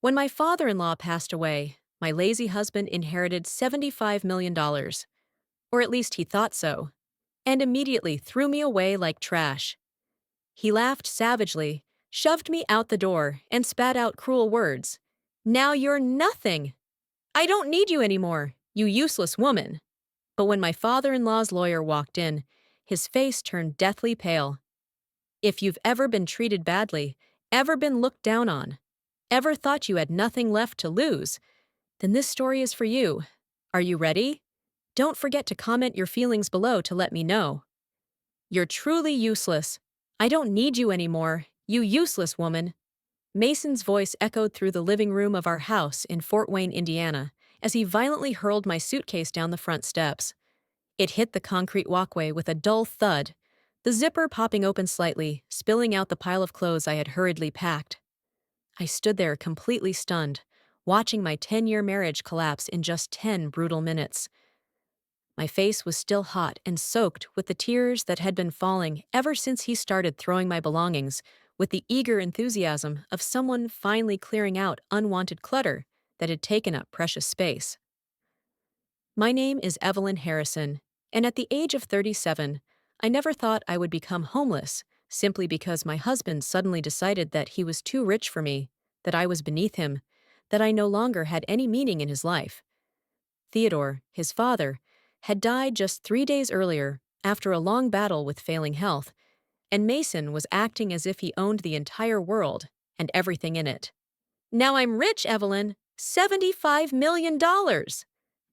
When my father-in-law passed away, my lazy husband inherited $75 million, or at least he thought so, and immediately threw me away like trash. He laughed savagely, shoved me out the door, and spat out cruel words. "Now you're nothing! I don't need you anymore, you useless woman." But when my father-in-law's lawyer walked in, his face turned deathly pale. If you've ever been treated badly, ever been looked down on, ever thought you had nothing left to lose, then this story is for you. Are you ready? Don't forget to comment your feelings below to let me know. You're truly useless. I don't need you anymore, you useless woman. Mason's voice echoed through the living room of our house in Fort Wayne, Indiana, as he violently hurled my suitcase down the front steps. It hit the concrete walkway with a dull thud, the zipper popping open slightly, spilling out the pile of clothes I had hurriedly packed. I stood there completely stunned, watching my 10-year marriage collapse in just 10 brutal minutes. My face was still hot and soaked with the tears that had been falling ever since he started throwing my belongings with the eager enthusiasm of someone finally clearing out unwanted clutter that had taken up precious space. My name is Evelyn Harrison, and at the age of 37, I never thought I would become homeless simply because my husband suddenly decided that he was too rich for me, that I was beneath him, that I no longer had any meaning in his life. Theodore, his father, had died just 3 days earlier after a long battle with failing health, and Mason was acting as if he owned the entire world and everything in it. "Now I'm rich, Evelyn! $75 million!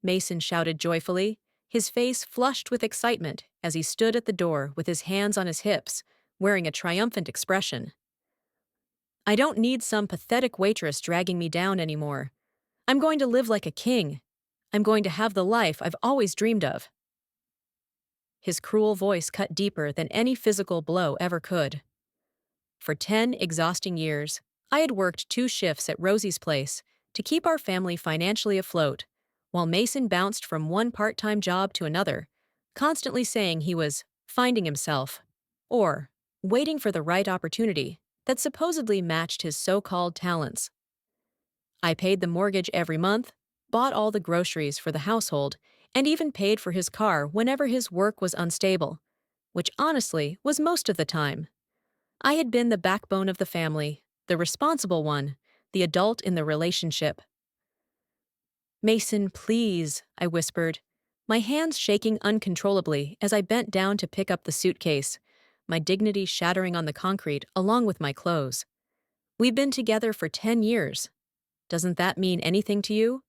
Mason shouted joyfully, his face flushed with excitement as he stood at the door with his hands on his hips, wearing a triumphant expression. "I don't need some pathetic waitress dragging me down anymore. I'm going to live like a king. I'm going to have the life I've always dreamed of." His cruel voice cut deeper than any physical blow ever could. For 10 exhausting years, I had worked 2 shifts at Rosie's place to keep our family financially afloat, while Mason bounced from one part-time job to another, constantly saying he was finding himself, or waiting for the right opportunity that supposedly matched his so-called talents. I paid the mortgage every month, bought all the groceries for the household, and even paid for his car whenever his work was unstable, which honestly was most of the time. I had been the backbone of the family, the responsible one, the adult in the relationship. "Mason, please," I whispered, my hands shaking uncontrollably as I bent down to pick up the suitcase, my dignity shattering on the concrete along with my clothes. "We've been together for 10 years. Doesn't that mean anything to you?"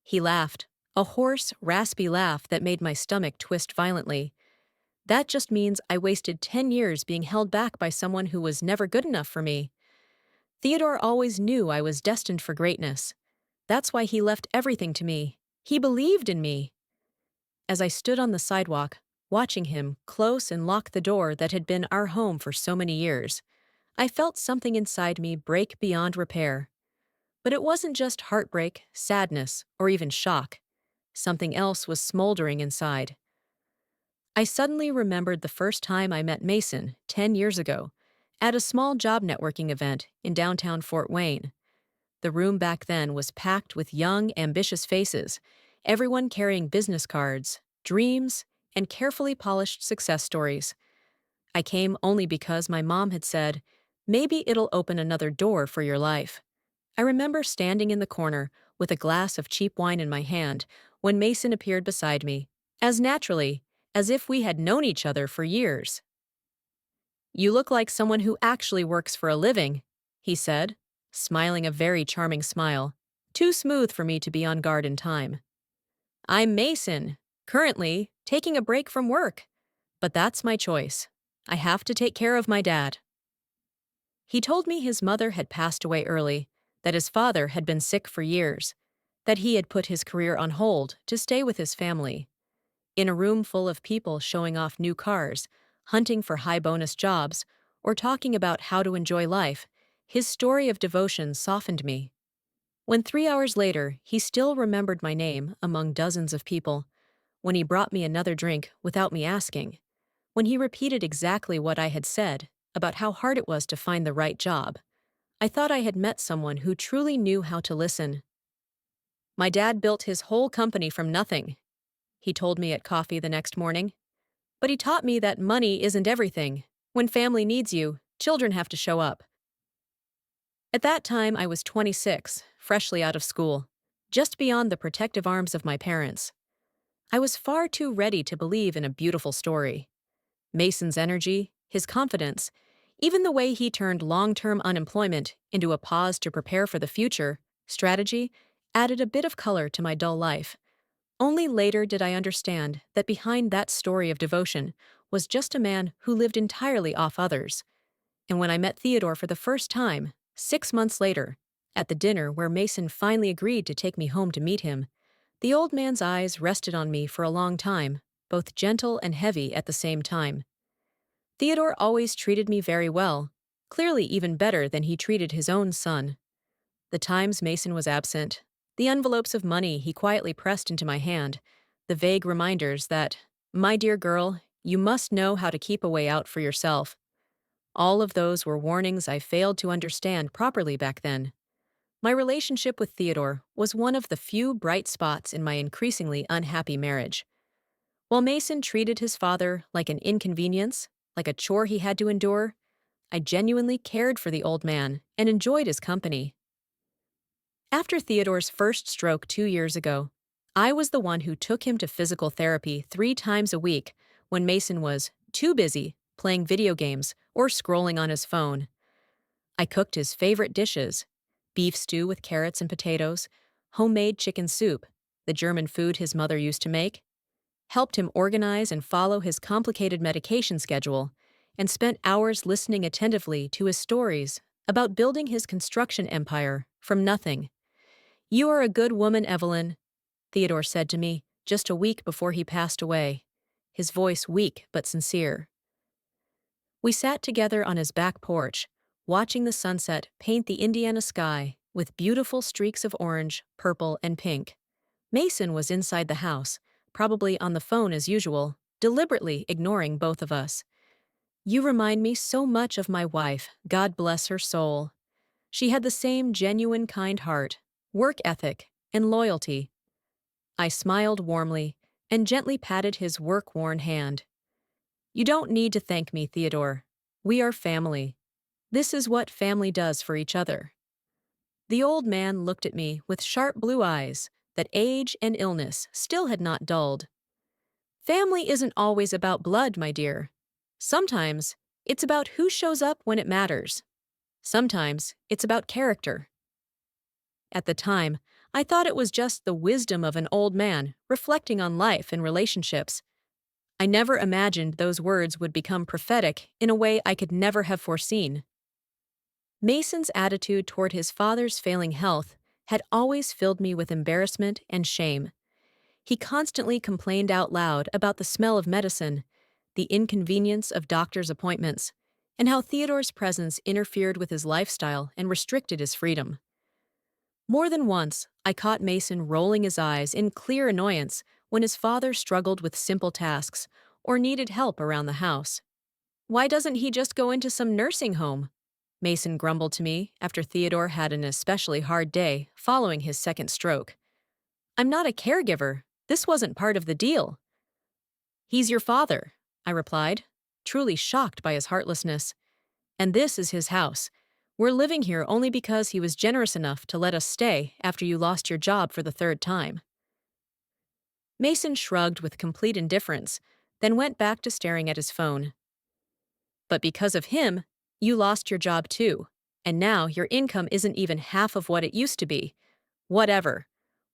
He laughed, a hoarse, raspy laugh that made my stomach twist violently. "That just means I wasted 10 years being held back by someone who was never good enough for me. Theodore always knew I was destined for greatness. That's why he left everything to me. He believed in me." As I stood on the sidewalk, watching him close and lock the door that had been our home for so many years, I felt something inside me break beyond repair. But it wasn't just heartbreak, sadness, or even shock. Something else was smoldering inside. I suddenly remembered the first time I met Mason 10 years ago, at a small job networking event in downtown Fort Wayne. The room back then was packed with young, ambitious faces, everyone carrying business cards, dreams, and carefully polished success stories. I came only because my mom had said, "Maybe it'll open another door for your life." I remember standing in the corner with a glass of cheap wine in my hand when Mason appeared beside me, as naturally as if we had known each other for years. "You look like someone who actually works for a living," he said, smiling a very charming smile, too smooth for me to be on guard in time. "I'm Mason, currently taking a break from work, but that's my choice. I have to take care of my dad." He told me his mother had passed away early, that his father had been sick for years, that he had put his career on hold to stay with his family. In a room full of people showing off new cars, hunting for high-bonus jobs, or talking about how to enjoy life, his story of devotion softened me. When 3 hours later he still remembered my name among dozens of people, when he brought me another drink without me asking, when he repeated exactly what I had said about how hard it was to find the right job, I thought I had met someone who truly knew how to listen. My dad built his whole company from nothing, he told me at coffee the next morning. But he taught me that money isn't everything. When family needs you, children have to show up. At that time, I was 26, freshly out of school, just beyond the protective arms of my parents. I was far too ready to believe in a beautiful story. Mason's energy, his confidence, even the way he turned long-term unemployment into a pause to prepare for the future, strategy, added a bit of color to my dull life. Only later did I understand that behind that story of devotion was just a man who lived entirely off others. And when I met Theodore for the first time, 6 months later, at the dinner where Mason finally agreed to take me home to meet him, the old man's eyes rested on me for a long time, both gentle and heavy at the same time. Theodore always treated me very well, clearly even better than he treated his own son. The times Mason was absent, the envelopes of money he quietly pressed into my hand, the vague reminders that, my dear girl, you must know how to keep a way out for yourself. All of those were warnings I failed to understand properly back then. My relationship with Theodore was one of the few bright spots in my increasingly unhappy marriage. While Mason treated his father like an inconvenience, like a chore he had to endure, I genuinely cared for the old man and enjoyed his company. After Theodore's first stroke 2 years ago, I was the one who took him to physical therapy 3 times a week when Mason was too busy playing video games or scrolling on his phone. I cooked his favorite dishes: beef stew with carrots and potatoes, homemade chicken soup, the German food his mother used to make, helped him organize and follow his complicated medication schedule, and spent hours listening attentively to his stories about building his construction empire from nothing. You are a good woman, Evelyn, Theodore said to me just a week before he passed away, his voice weak but sincere. We sat together on his back porch, watching the sunset paint the Indiana sky with beautiful streaks of orange, purple, and pink. Mason was inside the house, probably on the phone as usual, deliberately ignoring both of us. You remind me so much of my wife, God bless her soul. She had the same genuine kind heart, work ethic, and loyalty. I smiled warmly and gently patted his work-worn hand. You don't need to thank me, Theodore. We are family. This is what family does for each other. The old man looked at me with sharp blue eyes that age and illness still had not dulled. Family isn't always about blood, my dear. Sometimes it's about who shows up when it matters. Sometimes it's about character. At the time, I thought it was just the wisdom of an old man reflecting on life and relationships. I never imagined those words would become prophetic in a way I could never have foreseen. Mason's attitude toward his father's failing health had always filled me with embarrassment and shame. He constantly complained out loud about the smell of medicine, the inconvenience of doctor's appointments, and how Theodore's presence interfered with his lifestyle and restricted his freedom. More than once, I caught Mason rolling his eyes in clear annoyance when his father struggled with simple tasks or needed help around the house. Why doesn't he just go into some nursing home? Mason grumbled to me after Theodore had an especially hard day following his second stroke. I'm not a caregiver. This wasn't part of the deal. He's your father, I replied, truly shocked by his heartlessness. And this is his house. We're living here only because he was generous enough to let us stay after you lost your job for the third time. Mason shrugged with complete indifference, then went back to staring at his phone. But because of him, you lost your job too, and now your income isn't even half of what it used to be. Whatever.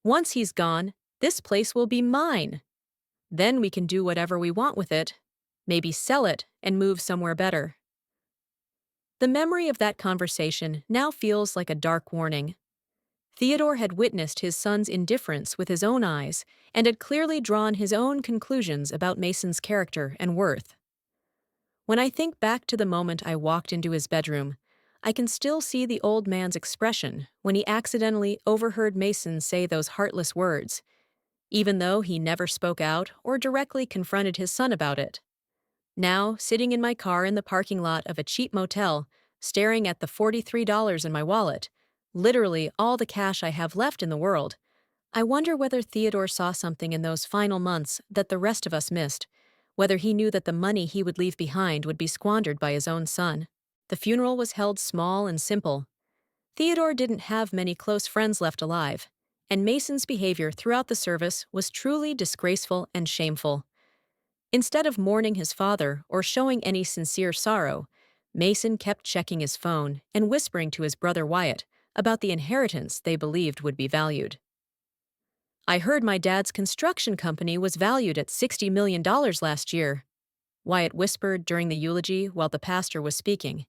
Once he's gone, this place will be mine. Then we can do whatever we want with it, maybe sell it and move somewhere better. The memory of that conversation now feels like a dark warning. Theodore had witnessed his son's indifference with his own eyes and had clearly drawn his own conclusions about Mason's character and worth. When I think back to the moment I walked into his bedroom, I can still see the old man's expression when he accidentally overheard Mason say those heartless words, even though he never spoke out or directly confronted his son about it. Now, sitting in my car in the parking lot of a cheap motel, staring at the $43 in my wallet, literally all the cash I have left in the world. I wonder whether Theodore saw something in those final months that the rest of us missed, whether he knew that the money he would leave behind would be squandered by his own son. The funeral was held small and simple. Theodore didn't have many close friends left alive, and Mason's behavior throughout the service was truly disgraceful and shameful. Instead of mourning his father or showing any sincere sorrow, Mason kept checking his phone and whispering to his brother Wyatt about the inheritance they believed would be valued. "I heard my dad's construction company was valued at $60 million last year," Wyatt whispered during the eulogy while the pastor was speaking.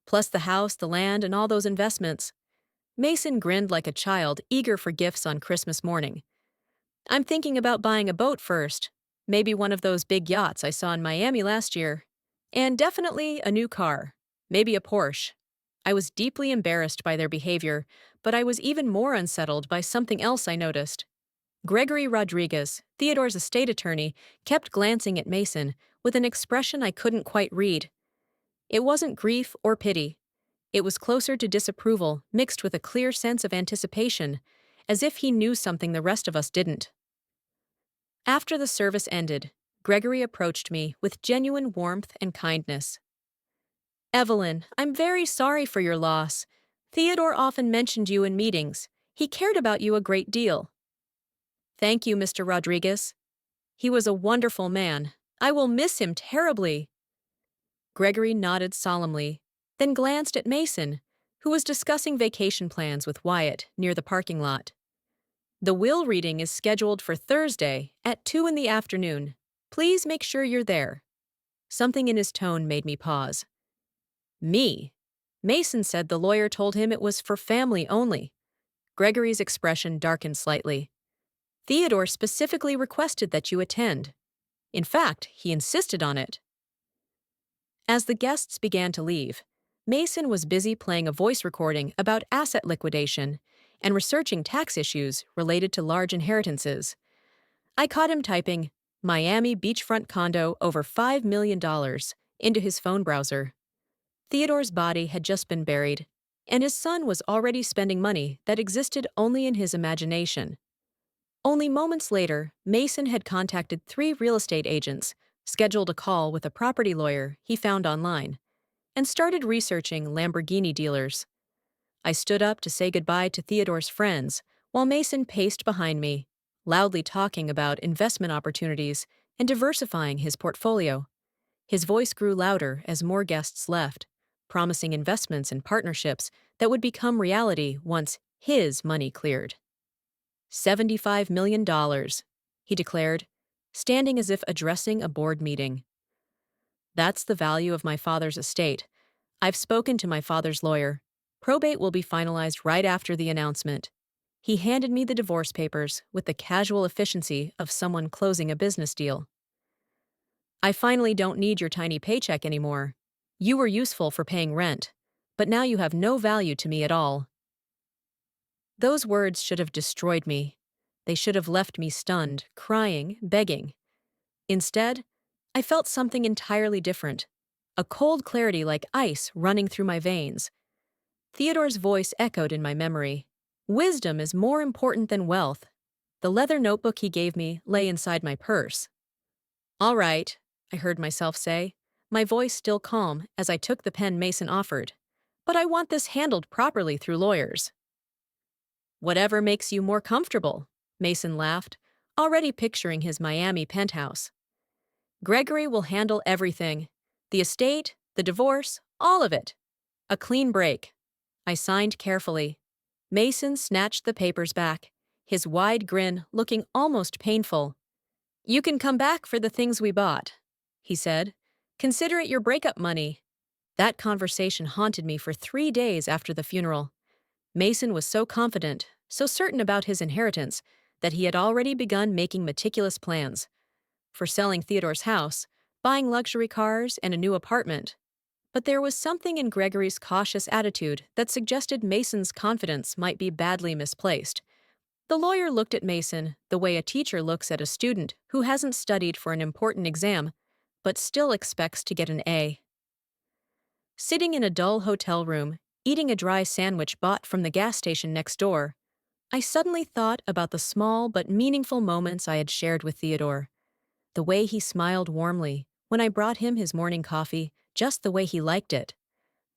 "Plus the house, the land, and all those investments." Mason grinned like a child eager for gifts on Christmas morning. "I'm thinking about buying a boat first. Maybe one of those big yachts I saw in Miami last year. And definitely a new car. Maybe a Porsche." I was deeply embarrassed by their behavior, but I was even more unsettled by something else I noticed. Gregory Rodriguez, Theodore's estate attorney, kept glancing at Mason with an expression I couldn't quite read. It wasn't grief or pity. It was closer to disapproval, mixed with a clear sense of anticipation, as if he knew something the rest of us didn't. After the service ended, Gregory approached me with genuine warmth and kindness. "Evelyn, I'm very sorry for your loss. Theodore often mentioned you in meetings. He cared about you a great deal." "Thank you, Mr. Rodriguez. He was a wonderful man. I will miss him terribly." Gregory nodded solemnly, then glanced at Mason, who was discussing vacation plans with Wyatt near the parking lot. "The will reading is scheduled for Thursday at 2 in the afternoon. Please make sure you're there." Something in his tone made me pause. "Me?" Mason said the lawyer told him it was for family only. Gregory's expression darkened slightly. "Theodore specifically requested that you attend. In fact, he insisted on it." As the guests began to leave, Mason was busy playing a voice recording about asset liquidation and researching tax issues related to large inheritances. I caught him typing, "Miami beachfront condo over $5 million," into his phone browser. Theodore's body had just been buried, and his son was already spending money that existed only in his imagination. Only moments later, Mason had contacted 3 real estate agents, scheduled a call with a property lawyer he found online, and started researching Lamborghini dealers. I stood up to say goodbye to Theodore's friends while Mason paced behind me, loudly talking about investment opportunities and diversifying his portfolio. His voice grew louder as more guests left, promising investments and partnerships that would become reality once his money cleared. $75 million, he declared, standing as if addressing a board meeting. "That's the value of my father's estate. I've spoken to my father's lawyer. Probate will be finalized right after the announcement." He handed me the divorce papers with the casual efficiency of someone closing a business deal. "I finally don't need your tiny paycheck anymore. You were useful for paying rent, but now you have no value to me at all." Those words should have destroyed me. They should have left me stunned, crying, begging. Instead, I felt something entirely different, a cold clarity like ice running through my veins. Theodore's voice echoed in my memory. "Wisdom is more important than wealth." The leather notebook he gave me lay inside my purse. "All right," I heard myself say, my voice still calm as I took the pen Mason offered. "But I want this handled properly through lawyers." "Whatever makes you more comfortable," Mason laughed, already picturing his Miami penthouse. "Gregory will handle everything. The estate, the divorce, all of it. A clean break." I signed carefully. Mason snatched the papers back, his wide grin looking almost painful. "You can come back for the things we bought," he said. "Consider it your breakup money." That conversation haunted me for 3 days after the funeral. Mason was so confident, so certain about his inheritance, that he had already begun making meticulous plans. For selling Theodore's house, buying luxury cars, and a new apartment. But there was something in Gregory's cautious attitude that suggested Mason's confidence might be badly misplaced. The lawyer looked at Mason the way a teacher looks at a student who hasn't studied for an important exam, but still expects to get an A. Sitting in a dull hotel room, eating a dry sandwich bought from the gas station next door, I suddenly thought about the small but meaningful moments I had shared with Theodore. The way he smiled warmly when I brought him his morning coffee just the way he liked it.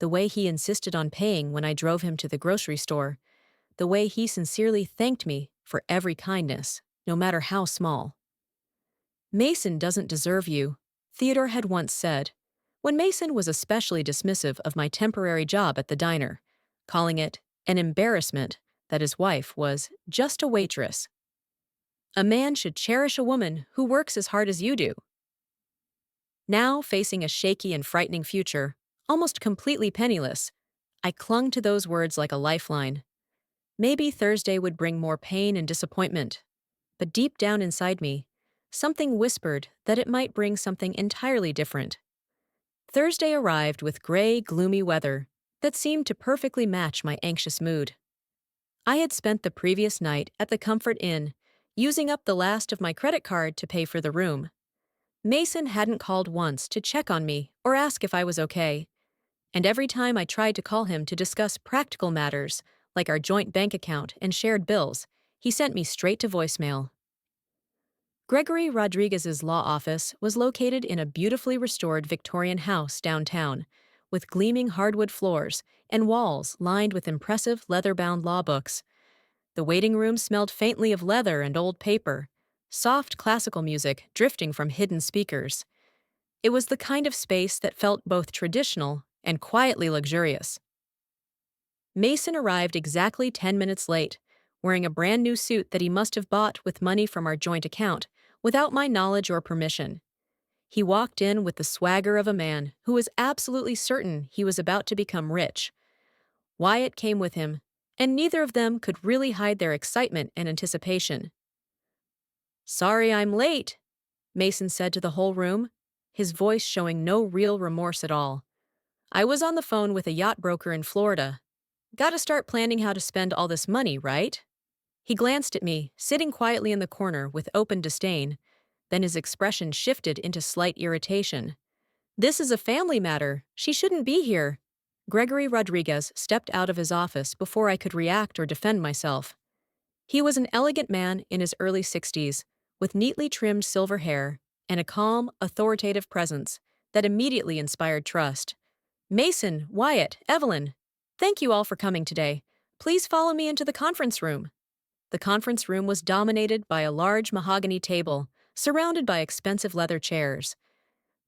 The way he insisted on paying when I drove him to the grocery store. The way he sincerely thanked me for every kindness, no matter how small. Mason doesn't deserve you, Theodore had once said, when Mason was especially dismissive of my temporary job at the diner, calling it an embarrassment that his wife was just a waitress. A man should cherish a woman who works as hard as you do. Now, facing a shaky and frightening future, almost completely penniless, I clung to those words like a lifeline. Maybe Thursday would bring more pain and disappointment, but deep down inside me, something whispered that it might bring something entirely different. Thursday arrived with gray, gloomy weather that seemed to perfectly match my anxious mood. I had spent the previous night at the Comfort Inn, using up the last of my credit card to pay for the room. Mason hadn't called once to check on me or ask if I was okay, and every time I tried to call him to discuss practical matters, like our joint bank account and shared bills, he sent me straight to voicemail. Gregory Rodriguez's law office was located in a beautifully restored Victorian house downtown, with gleaming hardwood floors and walls lined with impressive leather-bound law books. The waiting room smelled faintly of leather and old paper, soft classical music drifting from hidden speakers. It was the kind of space that felt both traditional and quietly luxurious. Mason arrived exactly 10 minutes late, wearing a brand new suit that he must have bought with money from our joint account, without my knowledge or permission. He walked in with the swagger of a man who was absolutely certain he was about to become rich. Wyatt came with him, and neither of them could really hide their excitement and anticipation. "Sorry I'm late," Mason said to the whole room, his voice showing no real remorse at all. "I was on the phone with a yacht broker in Florida. Gotta start planning how to spend all this money, right?" He glanced at me, sitting quietly in the corner with open disdain. Then his expression shifted into slight irritation. "This is a family matter. She shouldn't be here." Gregory Rodriguez stepped out of his office before I could react or defend myself. He was an elegant man in his early 60s, with neatly trimmed silver hair and a calm, authoritative presence that immediately inspired trust. "Mason, Wyatt, Evelyn, thank you all for coming today. Please follow me into the conference room." The conference room was dominated by a large mahogany table, surrounded by expensive leather chairs.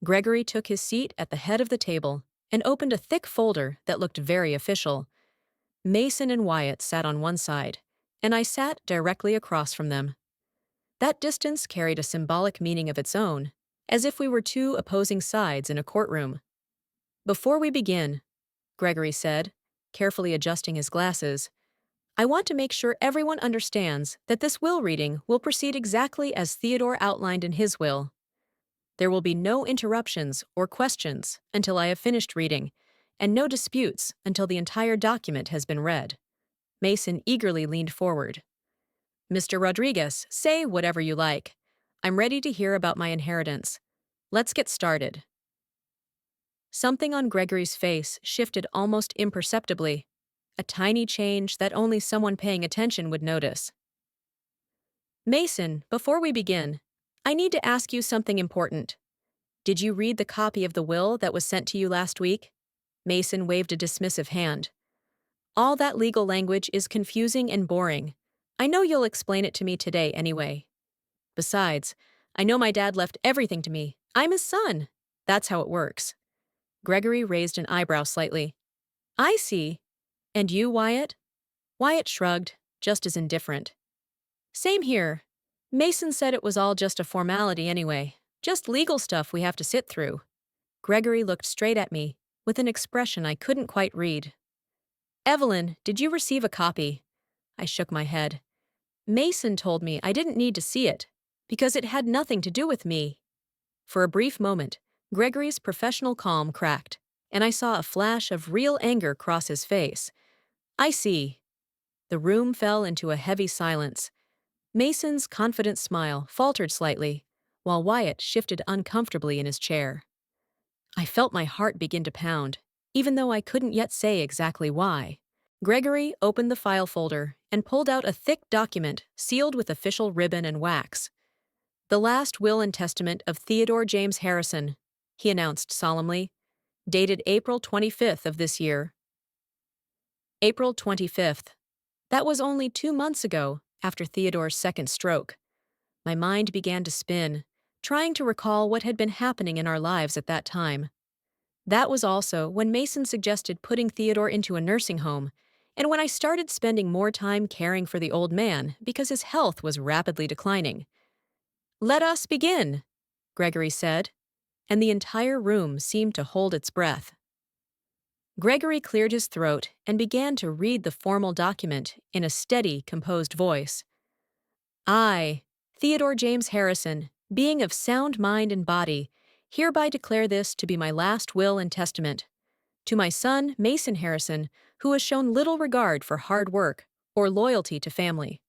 Gregory took his seat at the head of the table and opened a thick folder that looked very official. Mason and Wyatt sat on one side, and I sat directly across from them. That distance carried a symbolic meaning of its own, as if we were two opposing sides in a courtroom. "Before we begin," Gregory said, carefully adjusting his glasses, "I want to make sure everyone understands that this will reading will proceed exactly as Theodore outlined in his will. There will be no interruptions or questions until I have finished reading, and no disputes until the entire document has been read." Mason eagerly leaned forward. "Mr. Rodriguez, say whatever you like. I'm ready to hear about my inheritance. Let's get started." Something on Gregory's face shifted almost imperceptibly, a tiny change that only someone paying attention would notice. "Mason, before we begin, I need to ask you something important. Did you read the copy of the will that was sent to you last week?" Mason waved a dismissive hand. "All that legal language is confusing and boring. I know you'll explain it to me today anyway. Besides, I know my dad left everything to me. I'm his son. That's how it works." Gregory raised an eyebrow slightly. "I see. And you, Wyatt?" Wyatt shrugged, just as indifferent. "Same here. Mason said it was all just a formality anyway, just legal stuff we have to sit through." Gregory looked straight at me, with an expression I couldn't quite read. "Evelyn, did you receive a copy?" I shook my head. "Mason told me I didn't need to see it, because it had nothing to do with me." For a brief moment, Gregory's professional calm cracked, and I saw a flash of real anger cross his face. "I see." The room fell into a heavy silence. Mason's confident smile faltered slightly, while Wyatt shifted uncomfortably in his chair. I felt my heart begin to pound, even though I couldn't yet say exactly why. Gregory opened the file folder and pulled out a thick document sealed with official ribbon and wax. "The last will and testament of Theodore James Harrison," he announced solemnly, "dated April 25th of this year." April 25th. That was only 2 months ago, after Theodore's second stroke. My mind began to spin, trying to recall what had been happening in our lives at that time. That was also when Mason suggested putting Theodore into a nursing home, and when I started spending more time caring for the old man because his health was rapidly declining. "Let us begin," Gregory said, and the entire room seemed to hold its breath. Gregory cleared his throat and began to read the formal document in a steady, composed voice. "I, Theodore James Harrison, being of sound mind and body, hereby declare this to be my last will and testament. To my son, Mason Harrison, who has shown little regard for hard work or loyalty to family,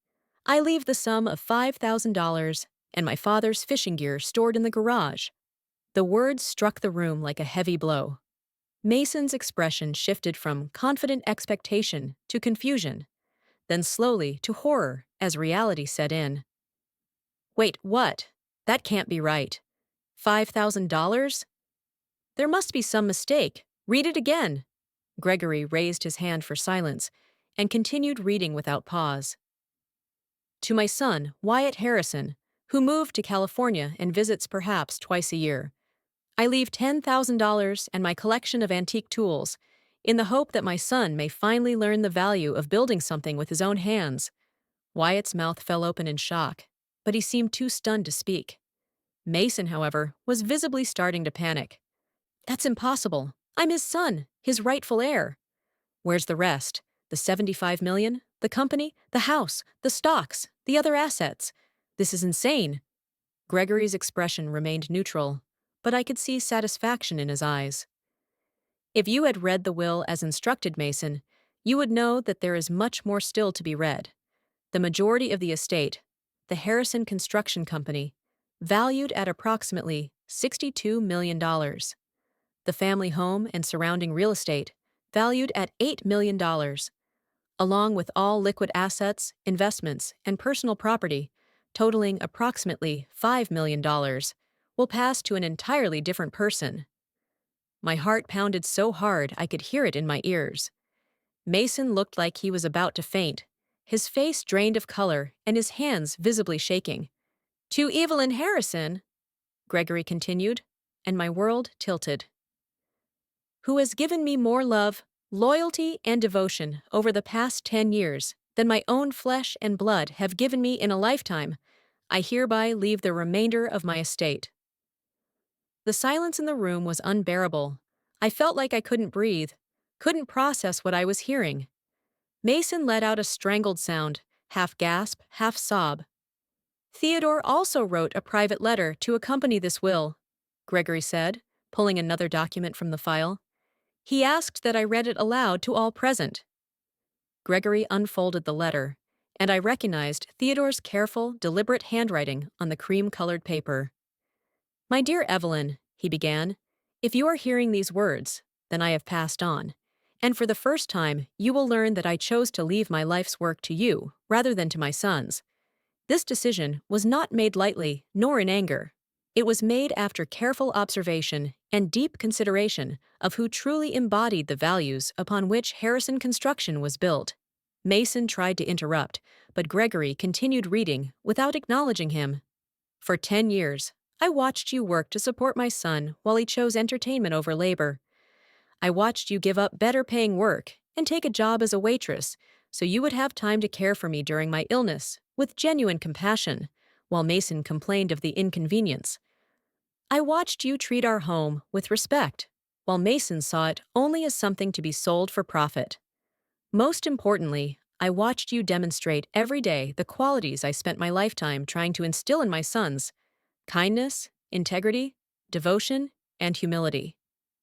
I leave the sum of $5,000 and my father's fishing gear stored in the garage." The words struck the room like a heavy blow. Mason's expression shifted from confident expectation to confusion, then slowly to horror as reality set in. "Wait, what? That can't be right. $5,000? There must be some mistake. Read it again." Gregory raised his hand for silence and continued reading without pause. "To my son, Wyatt Harrison, who moved to California and visits perhaps twice a year, I leave $10,000 and my collection of antique tools, in the hope that my son may finally learn the value of building something with his own hands." Wyatt's mouth fell open in shock, but he seemed too stunned to speak. Mason, however, was visibly starting to panic. "That's impossible. I'm his son, his rightful heir." "Where's the rest? The $75 million? The company? The house? The stocks? The other assets? This is insane." Gregory's expression remained neutral, but I could see satisfaction in his eyes. "If you had read the will as instructed, Mason, you would know that there is much more still to be read. The majority of the estate, the Harrison Construction Company, valued at approximately $62 million. The family home and surrounding real estate, valued at $8 million, along with all liquid assets, investments, and personal property, totaling approximately $5 million, will pass to an entirely different person." My heart pounded so hard I could hear it in my ears. Mason looked like he was about to faint, his face drained of color and his hands visibly shaking. "To Evelyn Harrison," Gregory continued, and my world tilted, "who has given me more love, loyalty, and devotion over the past 10 years than my own flesh and blood have given me in a lifetime, I hereby leave the remainder of my estate." The silence in the room was unbearable. I felt like I couldn't breathe, couldn't process what I was hearing. Mason let out a strangled sound, half gasp, half sob. "Theodore also wrote a private letter to accompany this will," Gregory said, pulling another document from the file. "He asked that I read it aloud to all present." Gregory unfolded the letter, and I recognized Theodore's careful, deliberate handwriting on the cream-colored paper. "My dear Evelyn," he began, "if you are hearing these words, then I have passed on, and for the first time you will learn that I chose to leave my life's work to you rather than to my sons. This decision was not made lightly nor in anger. It was made after careful observation and deep consideration of who truly embodied the values upon which Harrison Construction was built." Mason tried to interrupt, but Gregory continued reading without acknowledging him. "For 10 years, I watched you work to support my son while he chose entertainment over labor. I watched you give up better-paying work and take a job as a waitress so you would have time to care for me during my illness with genuine compassion, while Mason complained of the inconvenience. I watched you treat our home with respect, while Mason saw it only as something to be sold for profit. Most importantly, I watched you demonstrate every day the qualities I spent my lifetime trying to instill in my sons: kindness, integrity, devotion, and humility."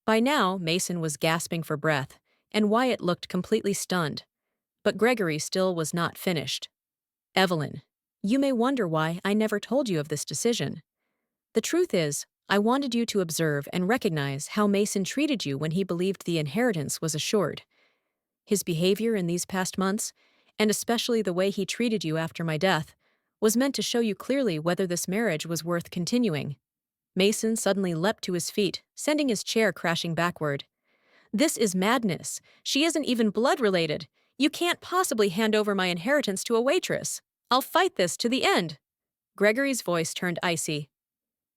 By now, Mason was gasping for breath, and Wyatt looked completely stunned. But Gregory still was not finished. "Evelyn, you may wonder why I never told you of this decision. The truth is, I wanted you to observe and recognize how Mason treated you when he believed the inheritance was assured. His behavior in these past months, and especially the way he treated you after my death, was meant to show you clearly whether this marriage was worth continuing. Mason suddenly leapt to his feet, sending his chair crashing backward. This is madness. She isn't even blood related. You can't possibly hand over my inheritance to a waitress. I'll fight this to the end. Gregory's voice turned icy.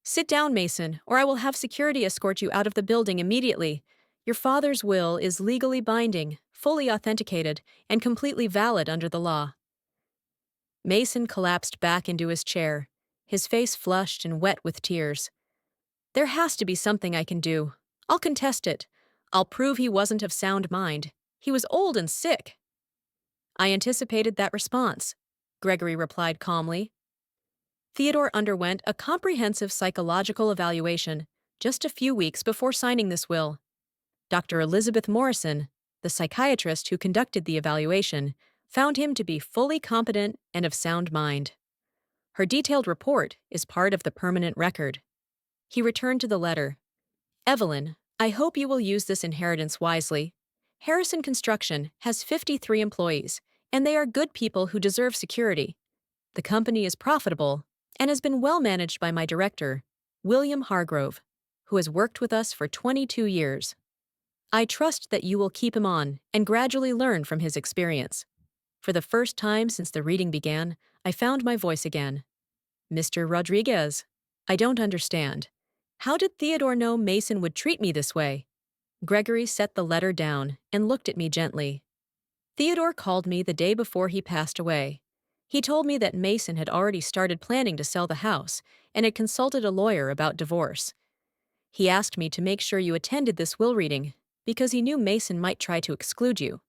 Sit down, Mason, or I will have security escort you out of the building immediately. Your father's will is legally binding, fully authenticated, and completely valid under the law. Mason collapsed back into his chair, his face flushed and wet with tears. There has to be something I can do. I'll contest it. I'll prove he wasn't of sound mind. He was old and sick. I anticipated that response, Gregory replied calmly. Theodore underwent a comprehensive psychological evaluation just a few weeks before signing this will. Dr. Elizabeth Morrison, the psychiatrist who conducted the evaluation, found him to be fully competent and of sound mind. Her detailed report is part of the permanent record. He returned to the letter. Evelyn, I hope you will use this inheritance wisely. Harrison Construction has 53 employees, and they are good people who deserve security. The company is profitable and has been well managed by my director, William Hargrove, who has worked with us for 22 years. I trust that you will keep him on and gradually learn from his experience. For the first time since the reading began, I found my voice again. Mr. Rodriguez, I don't understand. How did Theodore know Mason would treat me this way? Gregory set the letter down and looked at me gently. Theodore called me the day before he passed away. He told me that Mason had already started planning to sell the house and had consulted a lawyer about divorce. He asked me to make sure you attended this will reading because he knew Mason might try to exclude you.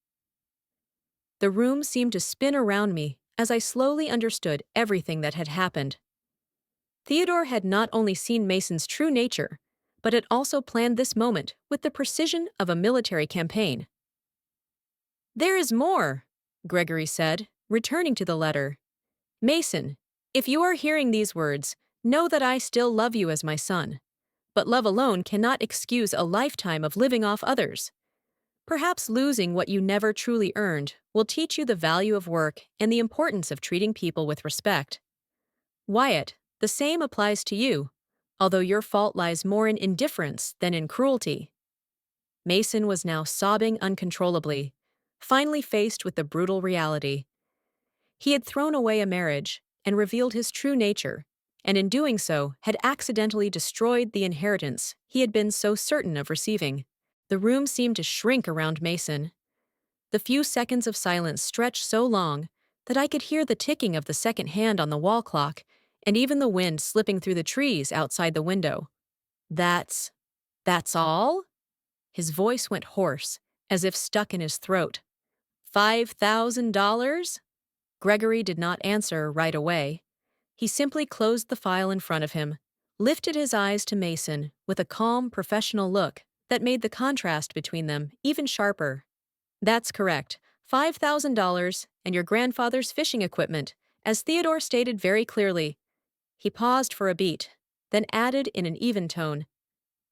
The room seemed to spin around me as I slowly understood everything that had happened. Theodore had not only seen Mason's true nature, but had also planned this moment with the precision of a military campaign. There is more, Gregory said, returning to the letter. Mason, if you are hearing these words, know that I still love you as my son. But love alone cannot excuse a lifetime of living off others. Perhaps losing what you never truly earned will teach you the value of work and the importance of treating people with respect. Wyatt, the same applies to you, although your fault lies more in indifference than in cruelty. Mason was now sobbing uncontrollably, finally faced with the brutal reality. He had thrown away a marriage and revealed his true nature, and in doing so had accidentally destroyed the inheritance he had been so certain of receiving. The room seemed to shrink around Mason. The few seconds of silence stretched so long that I could hear the ticking of the second hand on the wall clock and even the wind slipping through the trees outside the window. That's all? His voice went hoarse, as if stuck in his throat. $5,000? Gregory did not answer right away. He simply closed the file in front of him, lifted his eyes to Mason with a calm, professional look that made the contrast between them even sharper. That's correct, $5,000 and your grandfather's fishing equipment, as Theodore stated very clearly. He paused for a beat, then added in an even tone,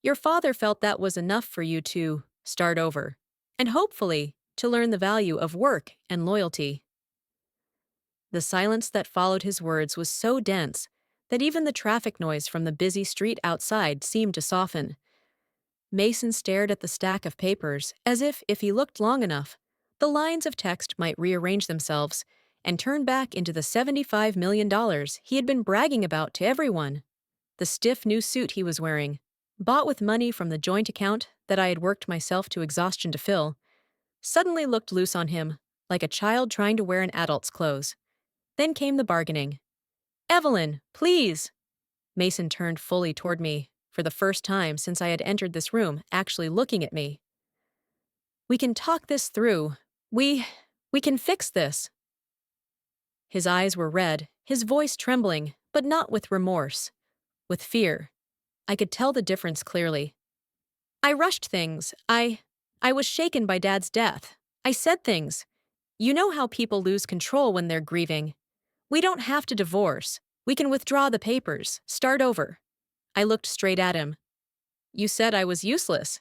Your father felt that was enough for you to start over, and hopefully to learn the value of work and loyalty. The silence that followed his words was so dense that even the traffic noise from the busy street outside seemed to soften. Mason stared at the stack of papers as if he looked long enough, the lines of text might rearrange themselves and turn back into the $75 million he had been bragging about to everyone. The stiff new suit he was wearing, bought with money from the joint account that I had worked myself to exhaustion to fill, suddenly looked loose on him, like a child trying to wear an adult's clothes. Then came the bargaining. Evelyn, please! Mason turned fully toward me, for the first time since I had entered this room, actually looking at me. We can talk this through. We can fix this. His eyes were red, his voice trembling, but not with remorse. With fear. I could tell the difference clearly. I rushed things. I was shaken by Dad's death. I said things. You know how people lose control when they're grieving. We don't have to divorce. We can withdraw the papers, start over. I looked straight at him. You said I was useless.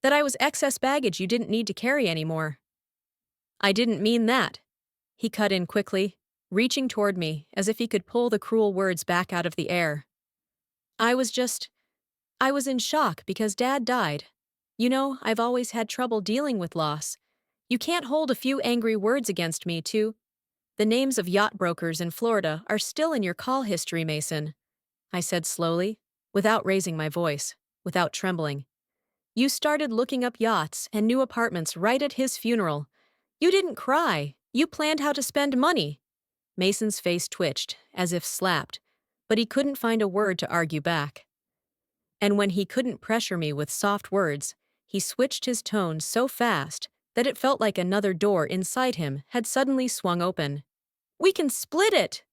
That I was excess baggage you didn't need to carry anymore. I didn't mean that. He cut in quickly, reaching toward me as if he could pull the cruel words back out of the air. I was just. I was in shock because Dad died. You know, I've always had trouble dealing with loss. You can't hold a few angry words against me, too. The names of yacht brokers in Florida are still in your call history, Mason, I said slowly, without raising my voice, without trembling. You started looking up yachts and new apartments right at his funeral. You didn't cry. You planned how to spend money. Mason's face twitched, as if slapped, but he couldn't find a word to argue back. And when he couldn't pressure me with soft words, he switched his tone so fast that it felt like another door inside him had suddenly swung open. We can split it,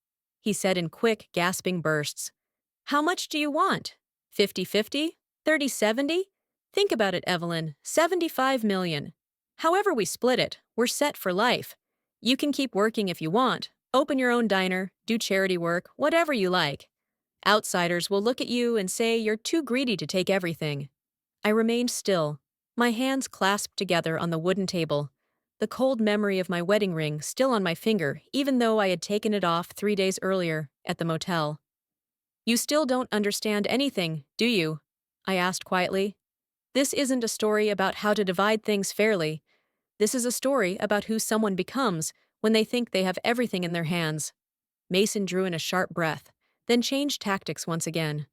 he said in quick, gasping bursts. How much do you want? 50-50? 30-70? Think about it, Evelyn. 75 million. However we split it, we're set for life. You can keep working if you want, open your own diner, do charity work, whatever you like. Outsiders will look at you and say you're too greedy to take everything. I remained still, my hands clasped together on the wooden table, the cold memory of my wedding ring still on my finger even though I had taken it off 3 days earlier, at the motel. You still don't understand anything, do you? I asked quietly. This isn't a story about how to divide things fairly. This is a story about who someone becomes when they think they have everything in their hands. Mason drew in a sharp breath, then changed tactics once again.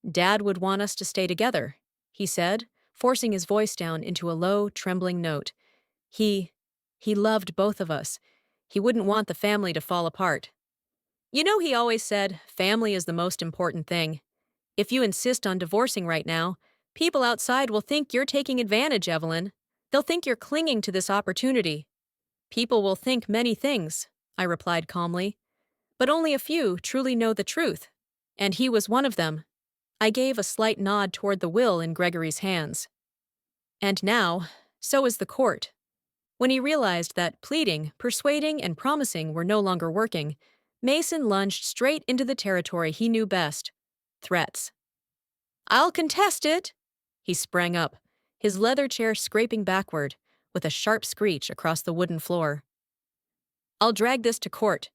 Dad would want us to stay together, he said, forcing his voice down into a low, trembling note. He loved both of us. He wouldn't want the family to fall apart. You know, he always said, family is the most important thing. If you insist on divorcing right now, people outside will think you're taking advantage, Evelyn. They'll think you're clinging to this opportunity. People will think many things, I replied calmly. But only a few truly know the truth. And he was one of them. I gave a slight nod toward the will in Gregory's hands. And now, so is the court. When he realized that pleading, persuading, and promising were no longer working, Mason lunged straight into the territory he knew best: threats. I'll contest it! He sprang up, his leather chair scraping backward, with a sharp screech across the wooden floor. I'll drag this to court.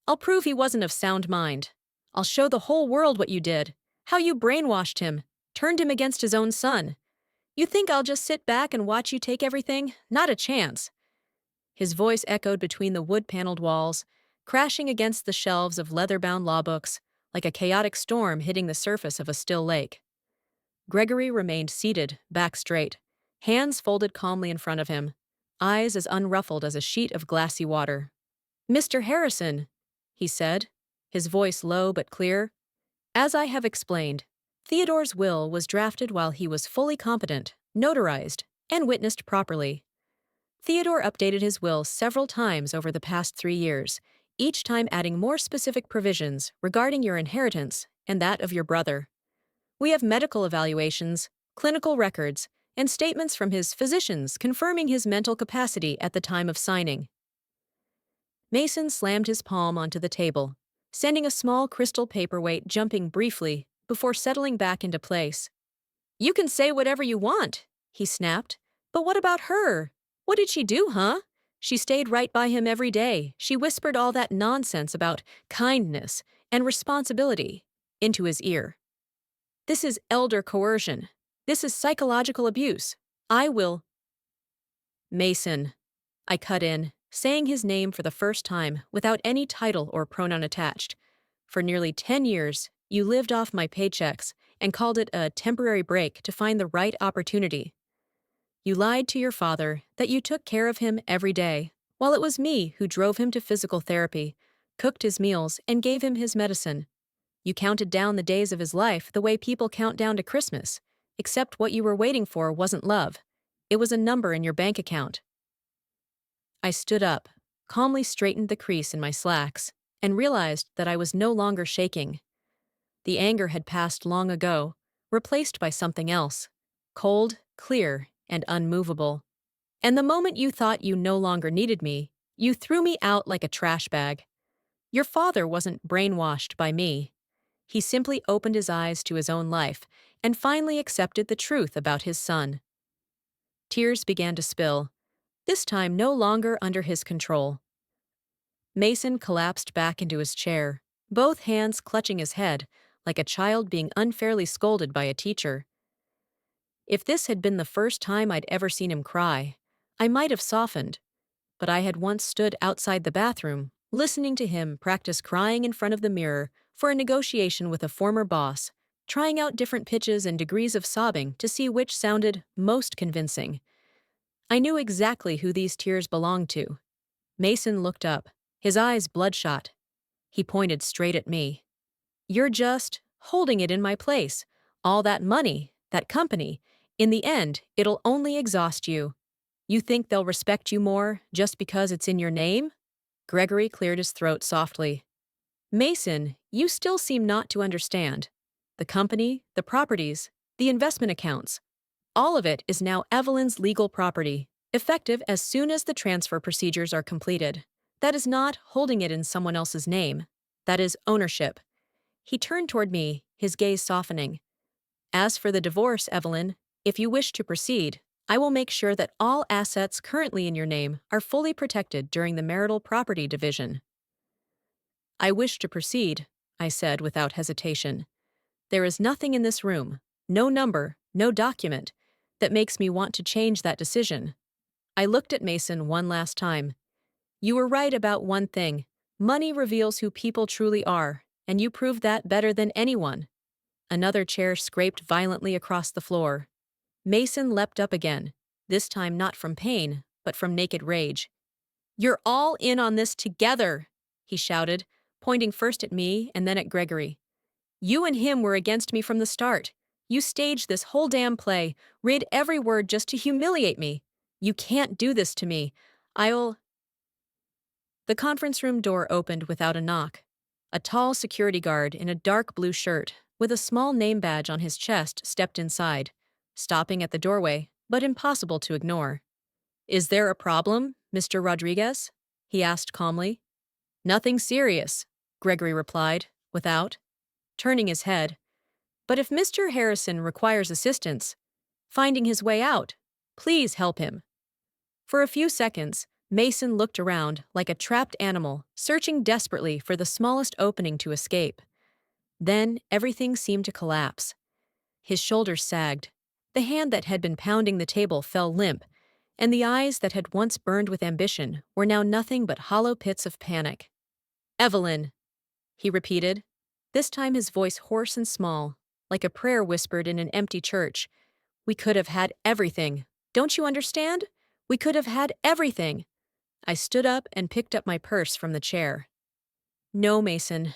I'll prove he wasn't of sound mind. I'll show the whole world what you did, how you brainwashed him, turned him against his own son. You think I'll just sit back and watch you take everything? Not a chance. His voice echoed between the wood-paneled walls, crashing against the shelves of leather-bound law books, like a chaotic storm hitting the surface of a still lake. Gregory remained seated, back straight, hands folded calmly in front of him, eyes as unruffled as a sheet of glassy water. Mr. Harrison, he said, his voice low but clear. As I have explained, Theodore's will was drafted while he was fully competent, notarized, and witnessed properly. Theodore updated his will several times over the past 3 years, each time adding more specific provisions regarding your inheritance and that of your brother. We have medical evaluations, clinical records, and statements from his physicians confirming his mental capacity at the time of signing. Mason slammed his palm onto the table, sending a small crystal paperweight jumping briefly before settling back into place. You can say whatever you want, he snapped. But what about her? What did she do, huh? She stayed right by him every day. She whispered all that nonsense about kindness and responsibility into his ear. This is elder coercion. This is psychological abuse. I will. Mason, I cut in, saying his name for the first time without any title or pronoun attached. For nearly 10 years, you lived off my paychecks and called it a temporary break to find the right opportunity. You lied to your father that you took care of him every day, while it was me who drove him to physical therapy, cooked his meals, and gave him his medicine. You counted down the days of his life the way people count down to Christmas, except what you were waiting for wasn't love. It was a number in your bank account. I stood up, calmly straightened the crease in my slacks, and realized that I was no longer shaking. The anger had passed long ago, replaced by something else, cold, clear, and unmovable. And the moment you thought you no longer needed me, you threw me out like a trash bag. Your father wasn't brainwashed by me. He simply opened his eyes to his own life and finally accepted the truth about his son. Tears began to spill, this time no longer under his control. Mason collapsed back into his chair, both hands clutching his head, like a child being unfairly scolded by a teacher. If this had been the first time I'd ever seen him cry, I might have softened, but I had once stood outside the bathroom, listening to him practice crying in front of the mirror for a negotiation with a former boss, trying out different pitches and degrees of sobbing to see which sounded most convincing. I knew exactly who these tears belonged to. Mason looked up, his eyes bloodshot. He pointed straight at me. "You're just holding it in my place. All that money, that company, in the end, it'll only exhaust you. You think they'll respect you more just because it's in your name?" Gregory cleared his throat softly. "Mason, you still seem not to understand. The company, the properties, the investment accounts, all of it is now Evelyn's legal property, effective as soon as the transfer procedures are completed. That is not holding it in someone else's name. That is ownership." He turned toward me, his gaze softening. "As for the divorce, Evelyn, if you wish to proceed, I will make sure that all assets currently in your name are fully protected during the marital property division." "I wish to proceed," I said without hesitation. "There is nothing in this room, no number, no document, that makes me want to change that decision." I looked at Mason one last time. "You were right about one thing. Money reveals who people truly are, and you proved that better than anyone." Another chair scraped violently across the floor. Mason leapt up again, this time not from pain, but from naked rage. "You're all in on this together," he shouted, pointing first at me and then at Gregory. "You and him were against me from the start. You staged this whole damn play, read every word just to humiliate me. You can't do this to me. I'll—" The conference room door opened without a knock. A tall security guard in a dark blue shirt, with a small name badge on his chest, stepped inside, stopping at the doorway, but impossible to ignore. "Is there a problem, Mr. Rodriguez?" he asked calmly. "Nothing serious," Gregory replied, without turning his head. "But if Mr. Harrison requires assistance, finding his way out, please help him." For a few seconds, Mason looked around like a trapped animal, searching desperately for the smallest opening to escape. Then everything seemed to collapse. His shoulders sagged, the hand that had been pounding the table fell limp, and the eyes that had once burned with ambition were now nothing but hollow pits of panic. "Evelyn," he repeated, this time his voice hoarse and small, like a prayer whispered in an empty church. "We could have had everything. Don't you understand? We could have had everything." I stood up and picked up my purse from the chair. "No, Mason,"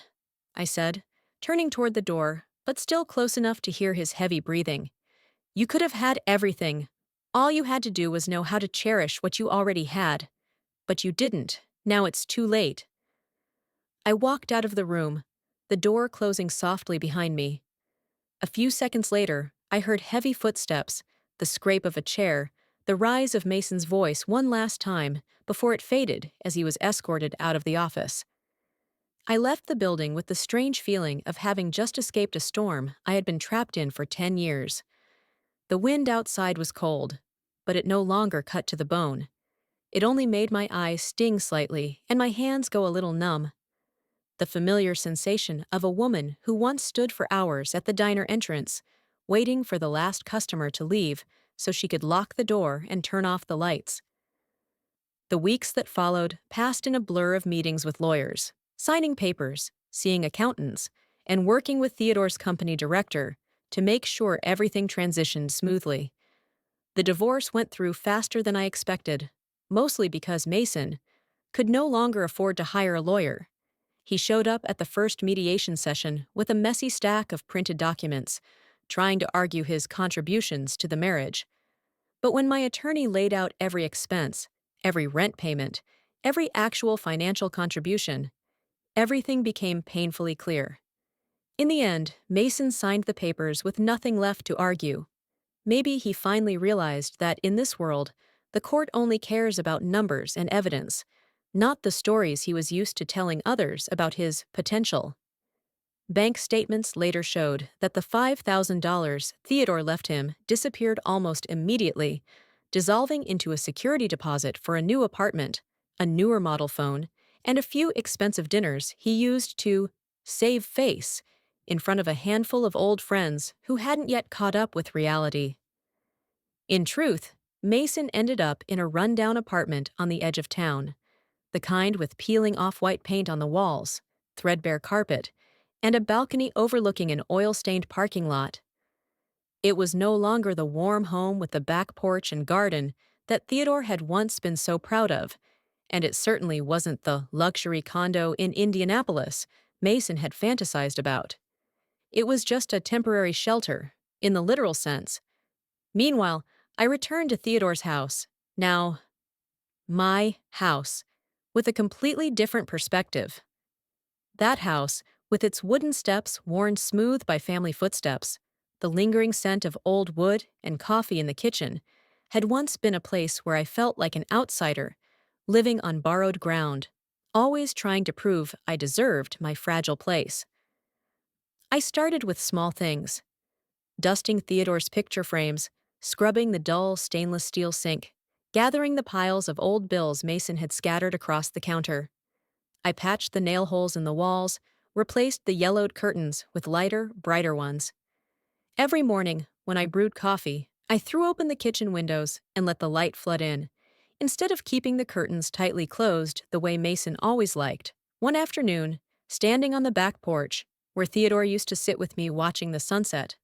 I said, turning toward the door, but still close enough to hear his heavy breathing. "You could have had everything. All you had to do was know how to cherish what you already had. But you didn't. Now it's too late." I walked out of the room, the door closing softly behind me. A few seconds later, I heard heavy footsteps, the scrape of a chair, the rise of Mason's voice one last time before it faded as he was escorted out of the office. I left the building with the strange feeling of having just escaped a storm I had been trapped in for 10 years. The wind outside was cold, but it no longer cut to the bone. It only made my eyes sting slightly and my hands go a little numb. The familiar sensation of a woman who once stood for hours at the diner entrance, waiting for the last customer to leave so she could lock the door and turn off the lights. The weeks that followed passed in a blur of meetings with lawyers, signing papers, seeing accountants, and working with Theodore's company director to make sure everything transitioned smoothly. The divorce went through faster than I expected, mostly because Mason could no longer afford to hire a lawyer. He showed up at the first mediation session with a messy stack of printed documents, trying to argue his contributions to the marriage. But when my attorney laid out every expense, every rent payment, every actual financial contribution, everything became painfully clear. In the end, Mason signed the papers with nothing left to argue. Maybe he finally realized that in this world, the court only cares about numbers and evidence, not the stories he was used to telling others about his potential. Bank statements later showed that the $5,000 Theodore left him disappeared almost immediately, dissolving into a security deposit for a new apartment, a newer model phone, and a few expensive dinners he used to save face in front of a handful of old friends who hadn't yet caught up with reality. In truth, Mason ended up in a rundown apartment on the edge of town, the kind with peeling off-white paint on the walls, threadbare carpet, and a balcony overlooking an oil-stained parking lot. It was no longer the warm home with the back porch and garden that Theodore had once been so proud of, and it certainly wasn't the luxury condo in Indianapolis Mason had fantasized about. It was just a temporary shelter, in the literal sense. Meanwhile, I returned to Theodore's house, now my house, with a completely different perspective. That house, with its wooden steps worn smooth by family footsteps, the lingering scent of old wood and coffee in the kitchen, had once been a place where I felt like an outsider, living on borrowed ground, always trying to prove I deserved my fragile place. I started with small things: dusting Theodore's picture frames, scrubbing the dull stainless steel sink, gathering the piles of old bills Mason had scattered across the counter. I patched the nail holes in the walls, replaced the yellowed curtains with lighter, brighter ones. Every morning, when I brewed coffee, I threw open the kitchen windows and let the light flood in, instead of keeping the curtains tightly closed the way Mason always liked. One afternoon, standing on the back porch, where Theodore used to sit with me watching the sunset,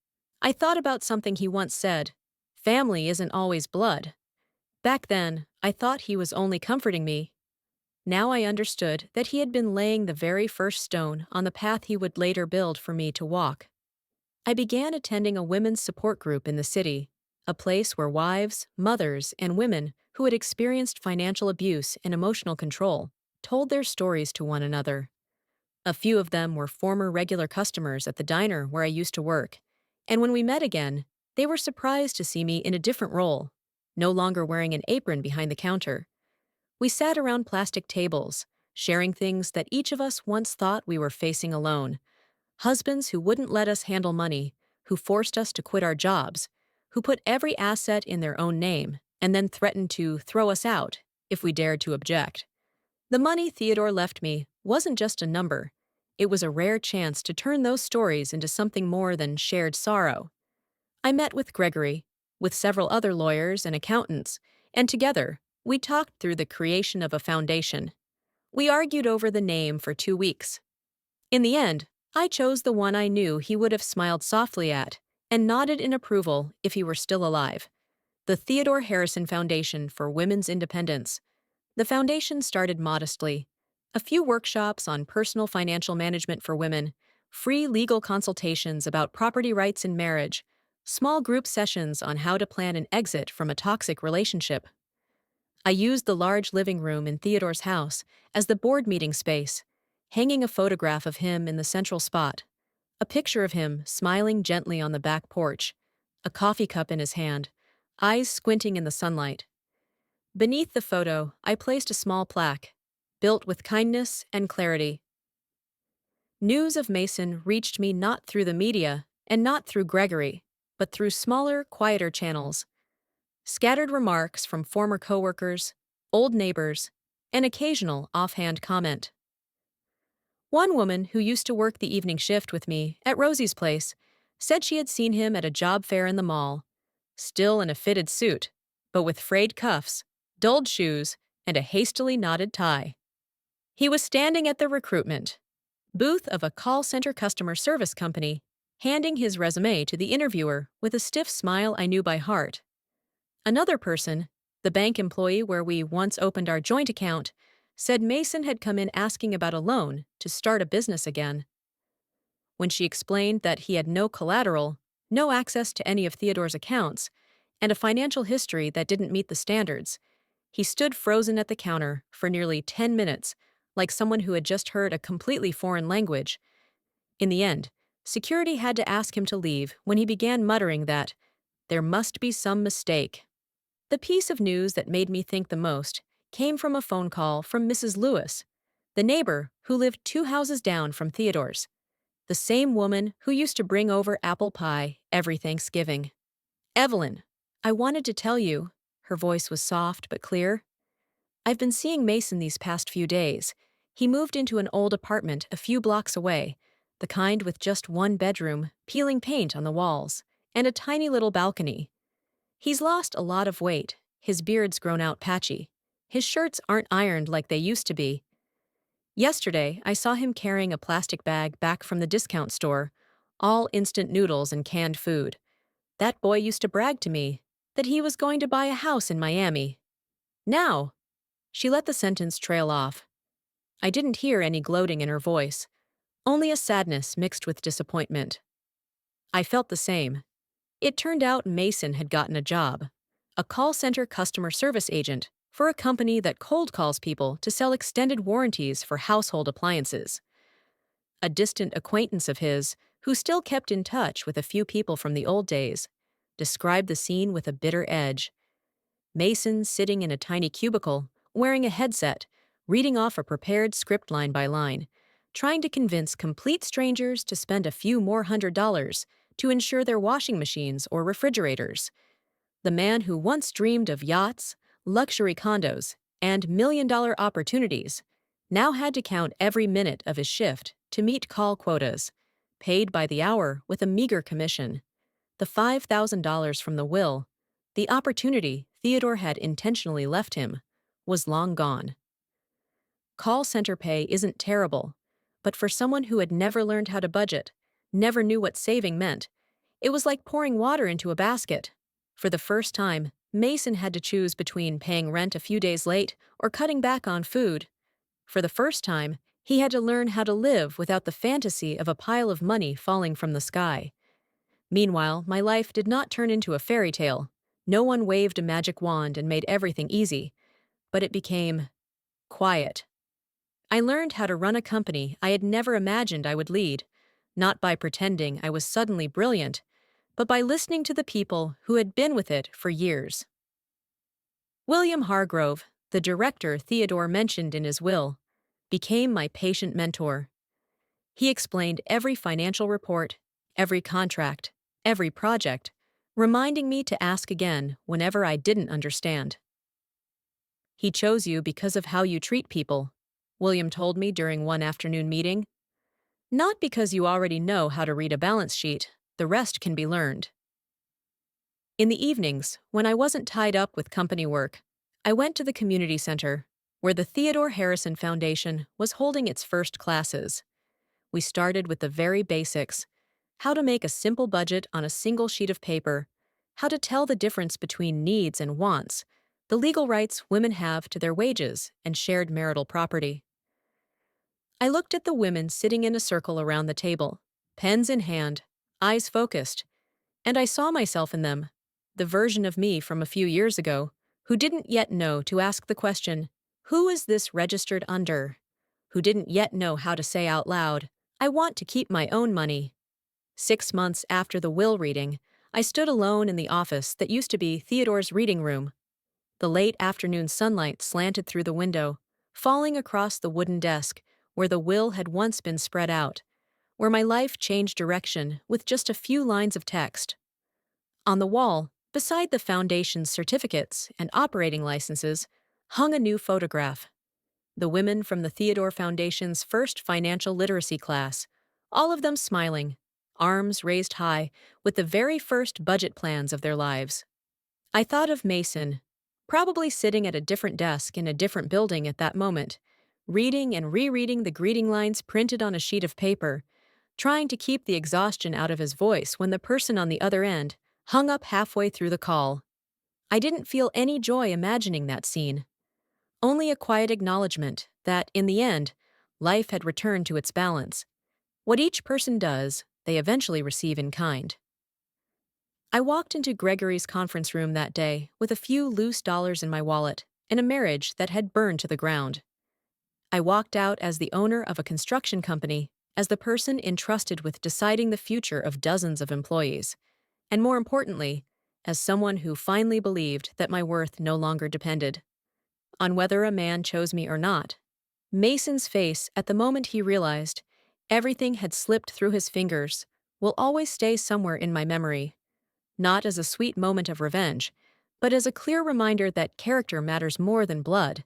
I thought about something he once said: "Family isn't always blood." Back then, I thought he was only comforting me. Now I understood that he had been laying the very first stone on the path he would later build for me to walk. I began attending a women's support group in the city, a place where wives, mothers, and women who had experienced financial abuse and emotional control told their stories to one another. A few of them were former regular customers at the diner where I used to work, and when we met again, they were surprised to see me in a different role, no longer wearing an apron behind the counter. We sat around plastic tables, sharing things that each of us once thought we were facing alone: husbands who wouldn't let us handle money, who forced us to quit our jobs, who put every asset in their own name, and then threatened to throw us out if we dared to object. The money Theodore left me wasn't just a number. It was a rare chance to turn those stories into something more than shared sorrow. I met with Gregory, with several other lawyers and accountants, and together, we talked through the creation of a foundation. We argued over the name for 2 weeks. In the end, I chose the one I knew he would have smiled softly at and nodded in approval if he were still alive: the Theodore Harrison Foundation for Women's Independence. The foundation started modestly: a few workshops on personal financial management for women, free legal consultations about property rights in marriage, small group sessions on how to plan an exit from a toxic relationship. I used the large living room in Theodore's house as the board meeting space, hanging a photograph of him in the central spot, a picture of him smiling gently on the back porch, a coffee cup in his hand, eyes squinting in the sunlight. Beneath the photo, I placed a small plaque, built with kindness and clarity. News of Mason reached me not through the media and not through Gregory, but through smaller, quieter channels. Scattered remarks from former coworkers, old neighbors, an occasional offhand comment. One woman who used to work the evening shift with me at Rosie's place said she had seen him at a job fair in the mall, still in a fitted suit, but with frayed cuffs, dulled shoes, and a hastily knotted tie. He was standing at the recruitment booth of a call center customer service company, handing his resume to the interviewer with a stiff smile I knew by heart. Another person, the bank employee where we once opened our joint account, said Mason had come in asking about a loan to start a business again. When she explained that he had no collateral, no access to any of Theodore's accounts, and a financial history that didn't meet the standards, he stood frozen at the counter for nearly 10 minutes, like someone who had just heard a completely foreign language. In the end, security had to ask him to leave when he began muttering that there must be some mistake. The piece of news that made me think the most came from a phone call from Mrs. Lewis, the neighbor who lived 2 houses down from Theodore's. The same woman who used to bring over apple pie every Thanksgiving. Evelyn, I wanted to tell you, her voice was soft but clear. I've been seeing Mason these past few days. He moved into an old apartment a few blocks away, the kind with just one bedroom, peeling paint on the walls, and a tiny little balcony. He's lost a lot of weight, his beard's grown out patchy. His shirts aren't ironed like they used to be. Yesterday, I saw him carrying a plastic bag back from the discount store, all instant noodles and canned food. That boy used to brag to me that he was going to buy a house in Miami. Now, she let the sentence trail off. I didn't hear any gloating in her voice, only a sadness mixed with disappointment. I felt the same. It turned out Mason had gotten a job, a call center customer service agent for a company that cold calls people to sell extended warranties for household appliances. A distant acquaintance of his, who still kept in touch with a few people from the old days, described the scene with a bitter edge. Mason sitting in a tiny cubicle, wearing a headset, reading off a prepared script line by line, trying to convince complete strangers to spend a few more $100s to insure their washing machines or refrigerators. The man who once dreamed of yachts, luxury condos, and million-dollar opportunities now had to count every minute of his shift to meet call quotas, paid by the hour with a meager commission. The $5,000 from the will, the opportunity Theodore had intentionally left him, was long gone. Call center pay isn't terrible, but for someone who had never learned how to budget, never knew what saving meant, it was like pouring water into a basket. For the first time, Mason had to choose between paying rent a few days late or cutting back on food. For the first time, he had to learn how to live without the fantasy of a pile of money falling from the sky. Meanwhile, my life did not turn into a fairy tale. No one waved a magic wand and made everything easy, but it became quiet. I learned how to run a company I had never imagined I would lead, not by pretending I was suddenly brilliant, but by listening to the people who had been with it for years. William Hargrove, the director Theodore mentioned in his will, became my patient mentor. He explained every financial report, every contract, every project, reminding me to ask again whenever I didn't understand. He chose you because of how you treat people, William told me during one afternoon meeting. Not because you already know how to read a balance sheet, the rest can be learned. In the evenings, when I wasn't tied up with company work, I went to the community center, where the Theodore Harrison Foundation was holding its first classes. We started with the very basics: how to make a simple budget on a single sheet of paper, how to tell the difference between needs and wants, the legal rights women have to their wages and shared marital property. I looked at the women sitting in a circle around the table, pens in hand, eyes focused, and I saw myself in them, the version of me from a few years ago, who didn't yet know to ask the question, "Who is this registered under?" Who didn't yet know how to say out loud, "I want to keep my own money." 6 months after the will reading, I stood alone in the office that used to be Theodore's reading room. The late afternoon sunlight slanted through the window, falling across the wooden desk where the will had once been spread out, where my life changed direction with just a few lines of text. On the wall, beside the foundation's certificates and operating licenses, hung a new photograph. The women from the Theodore Foundation's first financial literacy class, all of them smiling, arms raised high, with the very first budget plans of their lives. I thought of Mason, probably sitting at a different desk in a different building at that moment, reading and rereading the greeting lines printed on a sheet of paper, trying to keep the exhaustion out of his voice when the person on the other end hung up halfway through the call. I didn't feel any joy imagining that scene. Only a quiet acknowledgement that, in the end, life had returned to its balance. What each person does, they eventually receive in kind. I walked into Gregory's conference room that day with a few loose dollars in my wallet and a marriage that had burned to the ground. I walked out as the owner of a construction company, as the person entrusted with deciding the future of dozens of employees, and more importantly, as someone who finally believed that my worth no longer depended on whether a man chose me or not. Mason's face at the moment he realized Everything had slipped through his fingers, will always stay somewhere in my memory, not as a sweet moment of revenge, but as a clear reminder that character matters more than blood,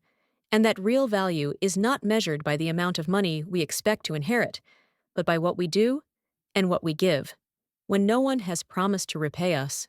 and that real value is not measured by the amount of money we expect to inherit, but by what we do and what we give, when no one has promised to repay us.